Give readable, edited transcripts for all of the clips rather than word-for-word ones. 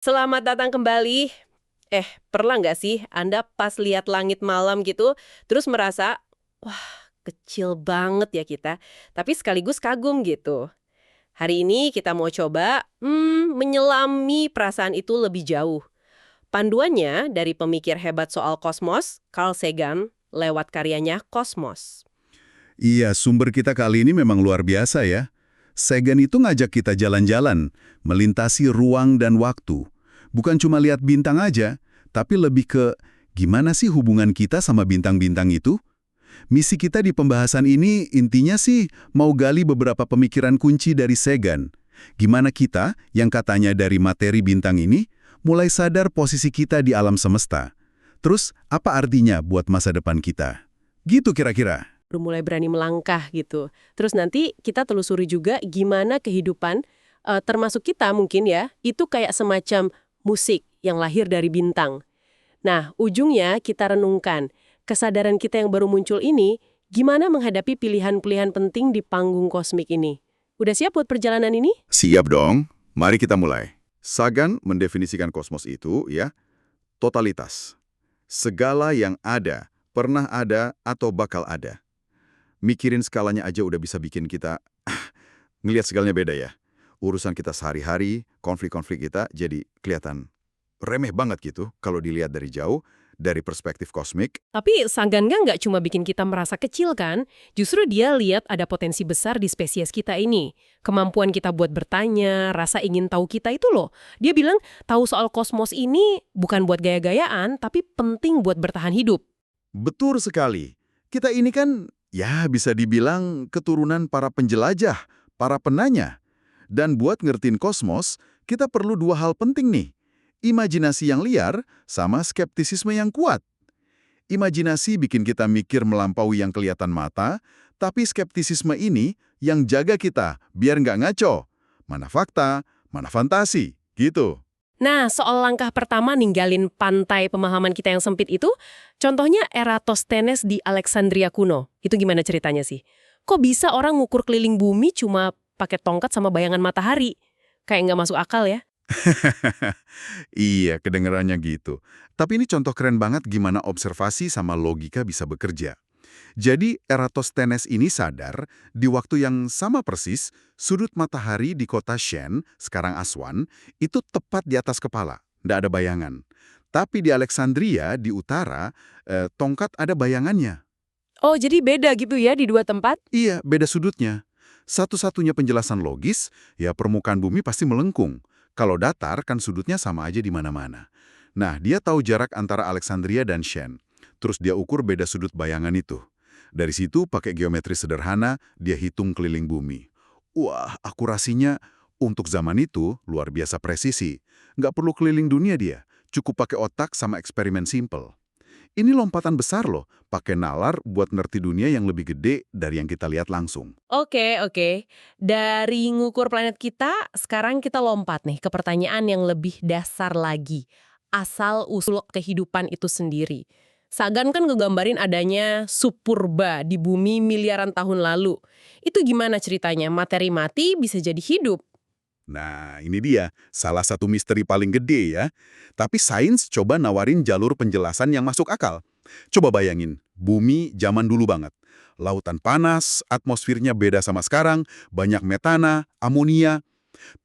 Selamat datang kembali. Pernah nggak sih Anda pas lihat langit malam gitu, terus merasa, wah kecil banget ya kita, tapi sekaligus kagum gitu. Hari ini kita mau coba menyelami perasaan itu lebih jauh. Panduannya dari pemikir hebat soal kosmos, Carl Sagan, lewat karyanya Kosmos. Iya, sumber kita kali ini memang luar biasa ya. Sagan itu ngajak kita jalan-jalan, melintasi ruang dan waktu. Bukan cuma lihat bintang aja, tapi lebih ke gimana sih hubungan kita sama bintang-bintang itu? Misi kita di pembahasan ini intinya sih mau gali beberapa pemikiran kunci dari Sagan. Gimana kita, yang katanya dari materi bintang ini, mulai sadar posisi kita di alam semesta. Terus, apa artinya buat masa depan kita? Gitu kira-kira. Baru mulai berani melangkah gitu. Terus nanti kita telusuri juga gimana kehidupan, termasuk kita mungkin ya, itu kayak semacam musik yang lahir dari bintang. Nah, ujungnya kita renungkan, kesadaran kita yang baru muncul ini, gimana menghadapi pilihan-pilihan penting di panggung kosmik ini. Udah siap buat perjalanan ini? Siap dong. Mari kita mulai. Sagan mendefinisikan kosmos itu, ya, totalitas. Segala yang ada, pernah ada, atau bakal ada. Mikirin skalanya aja udah bisa bikin kita ngelihat segalanya beda ya. Urusan kita sehari-hari, konflik-konflik kita jadi kelihatan remeh banget gitu kalau dilihat dari jauh, dari perspektif kosmik. Tapi Sagan nggak cuma bikin kita merasa kecil kan? Justru dia lihat ada potensi besar di spesies kita ini. Kemampuan kita buat bertanya, rasa ingin tahu kita itu loh. Dia bilang tahu soal kosmos ini bukan buat gaya-gayaan, tapi penting buat bertahan hidup. Betul sekali. Kita ini kan, ya bisa dibilang keturunan para penjelajah, para penanya. Dan buat ngertiin kosmos, kita perlu dua hal penting nih. Imajinasi yang liar sama skeptisisme yang kuat. Imajinasi bikin kita mikir melampaui yang kelihatan mata, tapi skeptisisme ini yang jaga kita biar nggak ngaco. Mana fakta, mana fantasi, gitu. Nah, soal langkah pertama ninggalin pantai pemahaman kita yang sempit itu, contohnya Eratosthenes di Alexandria kuno. Itu gimana ceritanya sih? Kok bisa orang ngukur keliling bumi cuma pakai tongkat sama bayangan matahari? Kayak nggak masuk akal ya? Iya, kedengarannya gitu. Tapi ini contoh keren banget gimana observasi sama logika bisa bekerja. Jadi Eratosthenes ini sadar, di waktu yang sama persis, sudut matahari di kota Shen, sekarang Aswan, itu tepat di atas kepala, nggak ada bayangan. Tapi di Alexandria, di utara, tongkat ada bayangannya. Oh, jadi beda gitu ya di dua tempat? Iya, beda sudutnya. Satu-satunya penjelasan logis, ya permukaan bumi pasti melengkung. Kalau datar, kan sudutnya sama aja di mana-mana. Nah, dia tahu jarak antara Alexandria dan Shen. Terus dia ukur beda sudut bayangan itu. Dari situ, pakai geometri sederhana, dia hitung keliling bumi. Wah, akurasinya untuk zaman itu luar biasa presisi. Nggak perlu keliling dunia dia, cukup pakai otak sama eksperimen simple. Ini lompatan besar loh, pakai nalar buat ngerti dunia yang lebih gede dari yang kita lihat langsung. Oke. Dari ngukur planet kita, sekarang kita lompat nih ke pertanyaan yang lebih dasar lagi. Asal-usul kehidupan itu sendiri. Sagan kan ngegambarin adanya supurba di bumi miliaran tahun lalu. Itu gimana ceritanya? Materi mati bisa jadi hidup. Nah, ini dia, salah satu misteri paling gede ya. Tapi sains coba nawarin jalur penjelasan yang masuk akal. Coba bayangin, bumi zaman dulu banget. Lautan panas, atmosfernya beda sama sekarang, banyak metana, amonia.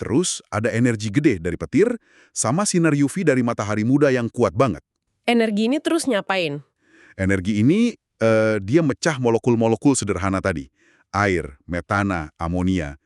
Terus ada energi gede dari petir, sama sinar UV dari matahari muda yang kuat banget. Energi ini terus nyapain? Energi ini, dia mecah molekul-molekul sederhana tadi. Air, metana, amonia.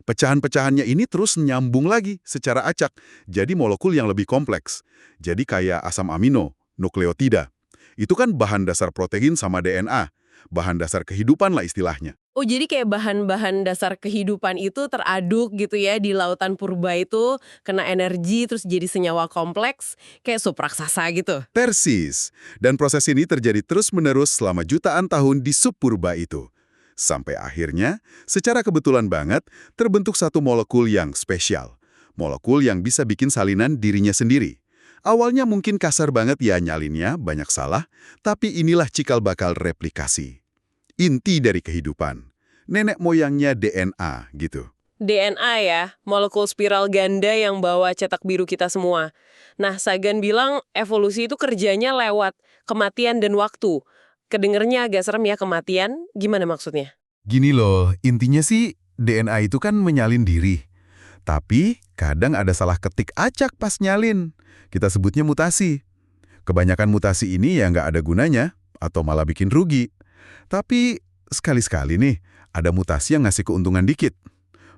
Pecahan-pecahannya ini terus nyambung lagi secara acak, jadi molekul yang lebih kompleks. Jadi kayak asam amino, nukleotida. Itu kan bahan dasar protein sama DNA, bahan dasar kehidupan lah istilahnya. Oh, jadi kayak bahan-bahan dasar kehidupan itu teraduk gitu ya di lautan purba itu, kena energi terus jadi senyawa kompleks, kayak supraksasa gitu. Persis. Dan proses ini terjadi terus-menerus selama jutaan tahun di subpurba itu. Sampai akhirnya, secara kebetulan banget, terbentuk satu molekul yang spesial. Molekul yang bisa bikin salinan dirinya sendiri. Awalnya mungkin kasar banget ya nyalinnya, banyak salah, tapi inilah cikal bakal replikasi. Inti dari kehidupan. Nenek moyangnya DNA gitu. DNA ya, molekul spiral ganda yang bawa cetak biru kita semua. Nah, Sagan bilang evolusi itu kerjanya lewat kematian dan waktu. Kedengernya agak serem ya kematian, gimana maksudnya? Gini loh, intinya sih DNA itu kan menyalin diri. Tapi kadang ada salah ketik acak pas nyalin. Kita sebutnya mutasi. Kebanyakan mutasi ini ya nggak ada gunanya, atau malah bikin rugi. Tapi sekali-sekali nih, ada mutasi yang ngasih keuntungan dikit.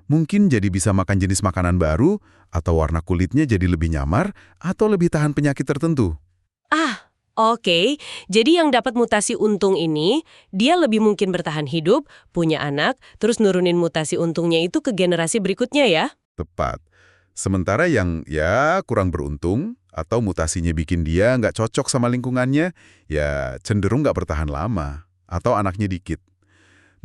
Mungkin jadi bisa makan jenis makanan baru, atau warna kulitnya jadi lebih nyamar, atau lebih tahan penyakit tertentu. Ah, oke. Jadi yang dapat mutasi untung ini, dia lebih mungkin bertahan hidup, punya anak, terus nurunin mutasi untungnya itu ke generasi berikutnya ya? Tepat. Sementara yang ya kurang beruntung, atau mutasinya bikin dia nggak cocok sama lingkungannya, ya cenderung nggak bertahan lama, atau anaknya dikit.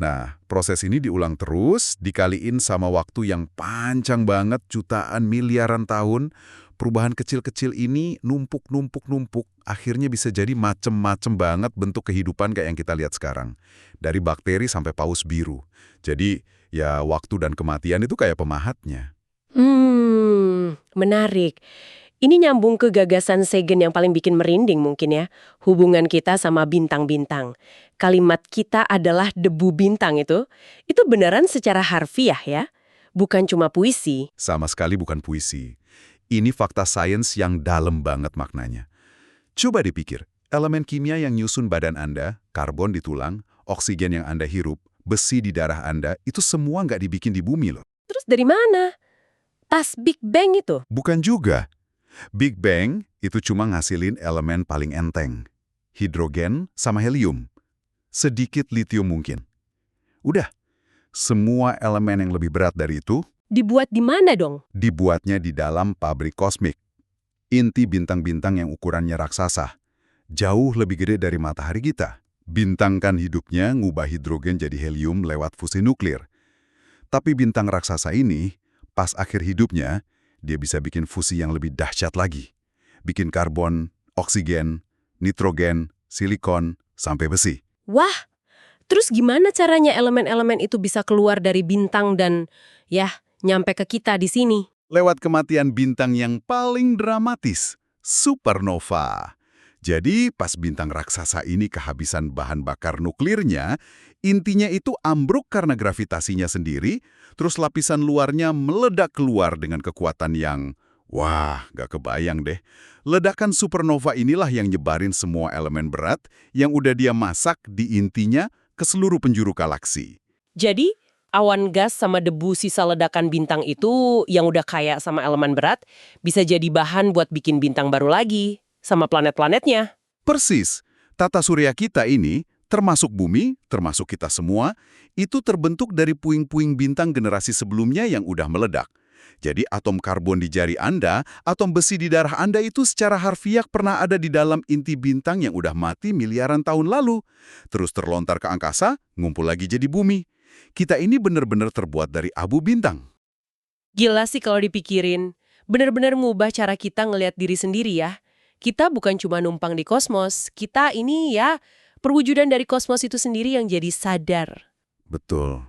Nah, proses ini diulang terus, dikaliin sama waktu yang panjang banget, jutaan miliaran tahun. Perubahan kecil-kecil ini numpuk, akhirnya bisa jadi macem-macem banget bentuk kehidupan kayak yang kita lihat sekarang. Dari bakteri sampai paus biru. Jadi, ya waktu dan kematian itu kayak pemahatnya. Menarik. Ini nyambung ke gagasan Sagan yang paling bikin merinding mungkin ya. Hubungan kita sama bintang-bintang. Kalimat kita adalah debu bintang itu beneran secara harfiah ya. Bukan cuma puisi. Sama sekali bukan puisi. Ini fakta sains yang dalam banget maknanya. Coba dipikir, elemen kimia yang nyusun badan Anda, karbon di tulang, oksigen yang Anda hirup, besi di darah Anda, itu semua nggak dibikin di bumi loh. Terus dari mana? Pas Big Bang itu? Bukan juga. Big Bang itu cuma ngasilin elemen paling enteng. Hidrogen sama helium. Sedikit litium mungkin. Udah, semua elemen yang lebih berat dari itu Dibuat di mana dong? dibuatnya di dalam pabrik kosmik. Inti bintang-bintang yang ukurannya raksasa. Jauh lebih gede dari matahari kita. Bintang kan hidupnya ngubah hidrogen jadi helium lewat fusi nuklir. Tapi bintang raksasa ini, pas akhir hidupnya, dia bisa bikin fusi yang lebih dahsyat lagi. Bikin karbon, oksigen, nitrogen, silikon, sampai besi. Wah, terus gimana caranya elemen-elemen itu bisa keluar dari bintang dan ya nyampe ke kita di sini? Lewat kematian bintang yang paling dramatis, supernova. Jadi pas bintang raksasa ini kehabisan bahan bakar nuklirnya, intinya itu ambruk karena gravitasinya sendiri, terus lapisan luarnya meledak keluar dengan kekuatan yang, wah, gak kebayang deh. Ledakan supernova inilah yang nyebarin semua elemen berat yang udah dia masak di intinya ke seluruh penjuru galaksi. Jadi, awan gas sama debu sisa ledakan bintang itu yang udah kaya sama elemen berat bisa jadi bahan buat bikin bintang baru lagi sama planet-planetnya. Persis, tata surya kita ini, termasuk bumi, termasuk kita semua, itu terbentuk dari puing-puing bintang generasi sebelumnya yang udah meledak. Jadi atom karbon di jari Anda, atom besi di darah Anda itu secara harfiah pernah ada di dalam inti bintang yang udah mati miliaran tahun lalu. Terus terlontar ke angkasa, ngumpul lagi jadi bumi. Kita ini benar-benar terbuat dari abu bintang. Gila sih kalau dipikirin. Bener-bener ngubah cara kita ngelihat diri sendiri ya. Kita bukan cuma numpang di kosmos, kita ini ya perwujudan dari kosmos itu sendiri yang jadi sadar. Betul.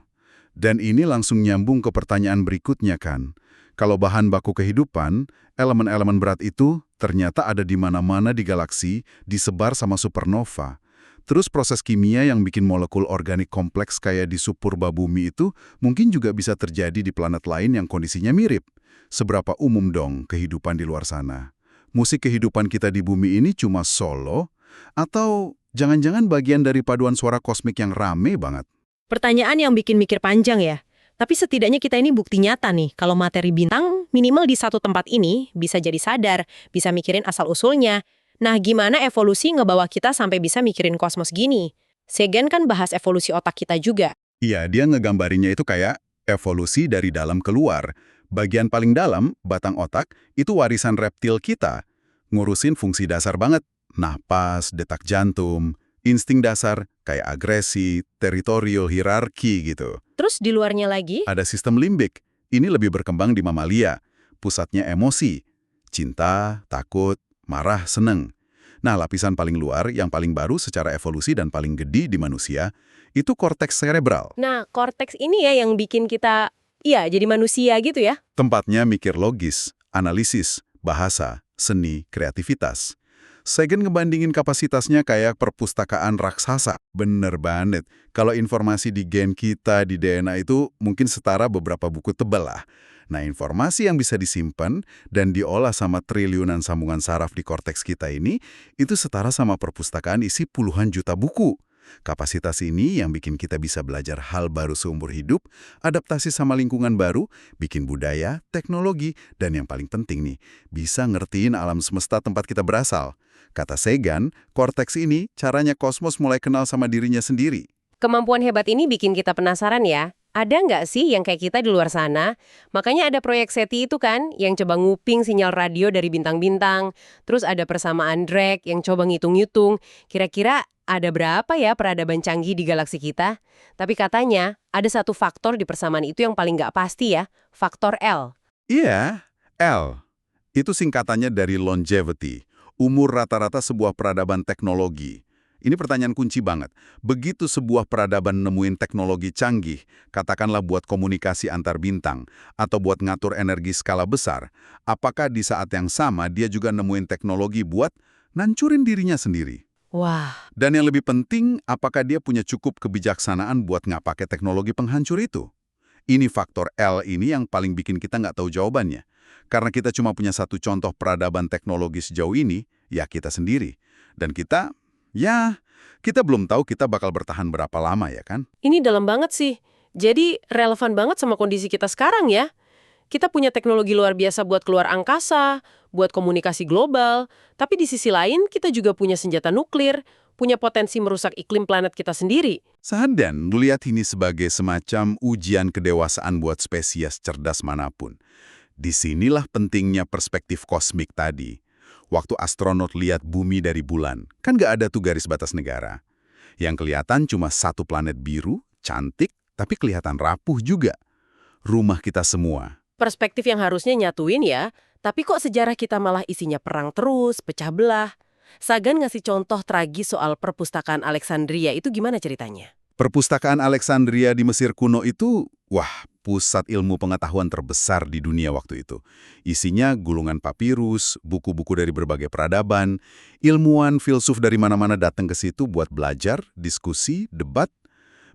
Dan ini langsung nyambung ke pertanyaan berikutnya kan. Kalau bahan baku kehidupan, elemen-elemen berat itu ternyata ada di mana-mana di galaksi, disebar sama supernova. Terus proses kimia yang bikin molekul organik kompleks kayak di supurba bumi itu mungkin juga bisa terjadi di planet lain yang kondisinya mirip. Seberapa umum dong kehidupan di luar sana? Musik kehidupan kita di bumi ini cuma solo? Atau jangan-jangan bagian dari paduan suara kosmik yang rame banget? Pertanyaan yang bikin mikir panjang ya. Tapi setidaknya kita ini bukti nyata nih, kalau materi bintang minimal di satu tempat ini bisa jadi sadar, bisa mikirin asal-usulnya. Nah, gimana evolusi ngebawa kita sampai bisa mikirin kosmos gini? Sagan kan bahas evolusi otak kita juga. Iya, dia ngegambarinya itu kayak evolusi dari dalam keluar. Bagian paling dalam, batang otak, itu warisan reptil kita. Ngurusin fungsi dasar banget. Napas, detak jantung, insting dasar kayak agresi, teritorial, hierarki gitu. Terus di luarnya lagi, Ada sistem limbik. Ini lebih berkembang di mamalia. Pusatnya emosi. Cinta, takut, marah, seneng. Nah, lapisan paling luar, yang paling baru secara evolusi dan paling gede di manusia, itu korteks cerebral. Nah, korteks ini ya yang bikin kita Iya, jadi manusia gitu ya. Tempatnya mikir logis, analisis, bahasa, seni, kreativitas. Sagan ngebandingin kapasitasnya kayak perpustakaan raksasa. Bener banget. Kalau informasi di gen kita, di DNA itu mungkin setara beberapa buku tebal lah. Nah, informasi yang bisa disimpan dan diolah sama triliunan sambungan saraf di korteks kita ini, itu setara sama perpustakaan isi puluhan juta buku. Kapasitas ini yang bikin kita bisa belajar hal baru seumur hidup, adaptasi sama lingkungan baru, bikin budaya, teknologi, dan yang paling penting nih, bisa ngertiin alam semesta tempat kita berasal. Kata Sagan, korteks ini caranya kosmos mulai kenal sama dirinya sendiri. Kemampuan hebat ini bikin kita penasaran ya. Ada nggak sih yang kayak kita di luar sana? Makanya ada proyek SETI itu kan, yang coba nguping sinyal radio dari bintang-bintang. Terus ada persamaan Drake yang coba ngitung-ngitung. Kira-kira ada berapa ya peradaban canggih di galaksi kita? Tapi katanya, ada satu faktor di persamaan itu yang paling nggak pasti ya, faktor L. Iya, L. Itu singkatannya dari longevity, umur rata-rata sebuah peradaban teknologi. Ini pertanyaan kunci banget. Begitu sebuah peradaban nemuin teknologi canggih, katakanlah buat komunikasi antar bintang, atau buat ngatur energi skala besar, apakah di saat yang sama dia juga nemuin teknologi buat ngancurin dirinya sendiri? Wah, Dan yang lebih penting, apakah dia punya cukup kebijaksanaan buat nggak pakai teknologi penghancur itu? Ini faktor L ini yang paling bikin kita nggak tahu jawabannya. Karena kita cuma punya satu contoh peradaban teknologi sejauh ini, ya kita sendiri. Dan kita belum tahu kita bakal bertahan berapa lama ya kan? ini dalam banget sih. Jadi relevan banget sama kondisi kita sekarang ya. Kita punya teknologi luar biasa buat keluar angkasa, buat komunikasi global, tapi di sisi lain kita juga punya senjata nuklir, punya potensi merusak iklim planet kita sendiri. Sadan melihat ini sebagai semacam ujian kedewasaan buat spesies cerdas manapun. Disinilah pentingnya perspektif kosmik tadi. Waktu astronot lihat bumi dari bulan, kan nggak ada tuh garis batas negara. Yang kelihatan cuma satu planet biru, cantik, tapi kelihatan rapuh juga. Rumah kita semua. Perspektif yang harusnya nyatuin ya, tapi kok sejarah kita malah isinya perang terus, pecah belah. Sagan ngasih contoh tragis soal perpustakaan Alexandria, itu gimana ceritanya? Perpustakaan Alexandria di Mesir kuno itu, pusat ilmu pengetahuan terbesar di dunia waktu itu. Isinya gulungan papirus, buku-buku dari berbagai peradaban, ilmuwan, filsuf dari mana-mana datang ke situ buat belajar, diskusi, debat,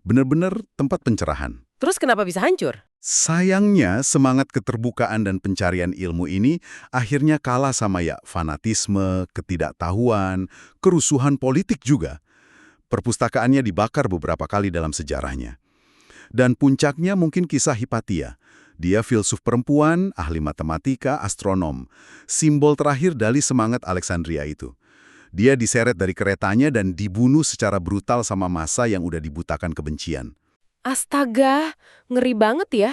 benar-benar tempat pencerahan. Terus kenapa bisa hancur? Sayangnya, semangat keterbukaan dan pencarian ilmu ini akhirnya kalah sama fanatisme, ketidaktahuan, kerusuhan politik juga. Perpustakaannya dibakar beberapa kali dalam sejarahnya. Dan puncaknya mungkin kisah Hipatia. Dia filsuf perempuan, ahli matematika, astronom. Simbol terakhir dari semangat Alexandria itu. Dia diseret dari keretanya dan dibunuh secara brutal sama massa yang udah dibutakan kebencian. Astaga, ngeri banget ya.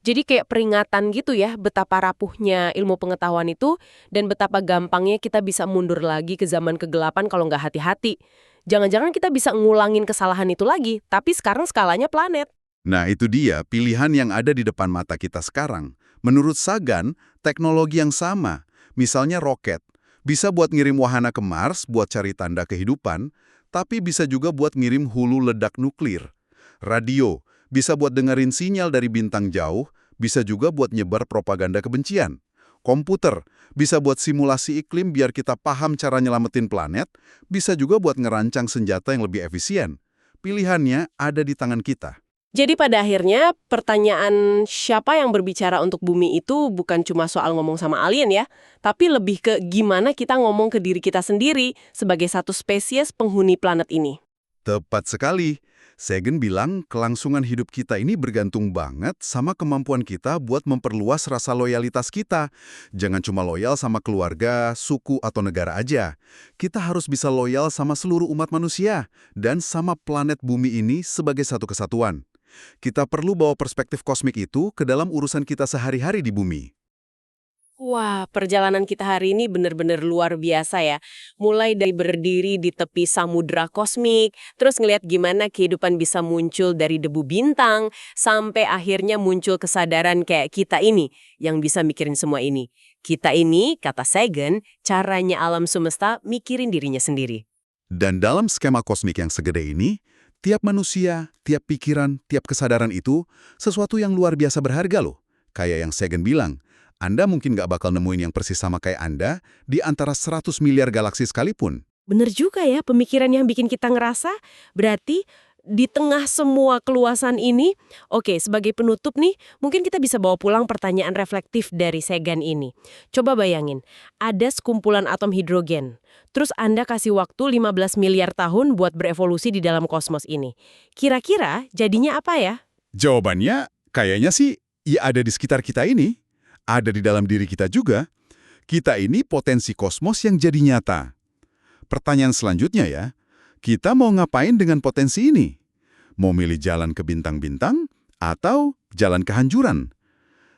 Jadi kayak peringatan gitu ya, betapa rapuhnya ilmu pengetahuan itu dan betapa gampangnya kita bisa mundur lagi ke zaman kegelapan kalau nggak hati-hati. Jangan-jangan kita bisa ngulangin kesalahan itu lagi, tapi sekarang skalanya planet. Nah, itu dia pilihan yang ada di depan mata kita sekarang. Menurut Sagan, teknologi yang sama, misalnya roket, bisa buat ngirim wahana ke Mars buat cari tanda kehidupan, tapi bisa juga buat ngirim hulu ledak nuklir. Radio, bisa buat dengerin sinyal dari bintang jauh, bisa juga buat nyebar propaganda kebencian. Komputer, bisa buat simulasi iklim biar kita paham cara nyelamatin planet, bisa juga buat ngerancang senjata yang lebih efisien. Pilihannya ada di tangan kita. Jadi pada akhirnya pertanyaan siapa yang berbicara untuk bumi itu bukan cuma soal ngomong sama alien ya, tapi lebih ke gimana kita ngomong ke diri kita sendiri sebagai satu spesies penghuni planet ini. Tepat sekali. Sagan bilang kelangsungan hidup kita ini bergantung banget sama kemampuan kita buat memperluas rasa loyalitas kita. Jangan cuma loyal sama keluarga, suku, atau negara aja. Kita harus bisa loyal sama seluruh umat manusia dan sama planet bumi ini sebagai satu kesatuan. Kita perlu bawa perspektif kosmik itu ke dalam urusan kita sehari-hari di bumi. Wah, perjalanan kita hari ini benar-benar luar biasa ya. Mulai dari berdiri di tepi samudra kosmik, terus ngelihat gimana kehidupan bisa muncul dari debu bintang, sampai akhirnya muncul kesadaran kayak kita ini yang bisa mikirin semua ini. Kita ini, kata Sagan, caranya alam semesta mikirin dirinya sendiri. Dan dalam skema kosmik yang segede ini, Tiap manusia, tiap pikiran, tiap kesadaran itu sesuatu yang luar biasa berharga loh. Kayak yang Sagan bilang, Anda mungkin nggak bakal nemuin yang persis sama kayak Anda di antara 100 miliar galaksi sekalipun. Bener juga ya, pemikiran yang bikin kita ngerasa, berarti di tengah semua keluasan ini, oke, sebagai penutup nih, mungkin kita bisa bawa pulang pertanyaan reflektif dari Sagan ini. Coba bayangin, ada sekumpulan atom hidrogen, terus Anda kasih waktu 15 miliar tahun buat berevolusi di dalam kosmos ini. Kira-kira jadinya apa ya? Jawabannya kayaknya sih ya ada di sekitar kita ini. Ada di dalam diri kita juga. Kita ini potensi kosmos yang jadi nyata. Pertanyaan selanjutnya ya, kita mau ngapain dengan potensi ini? Mau milih jalan ke bintang-bintang atau jalan kehancuran?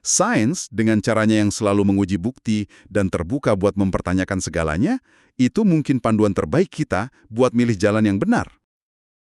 Sains dengan caranya yang selalu menguji bukti dan terbuka buat mempertanyakan segalanya, itu mungkin panduan terbaik kita buat milih jalan yang benar.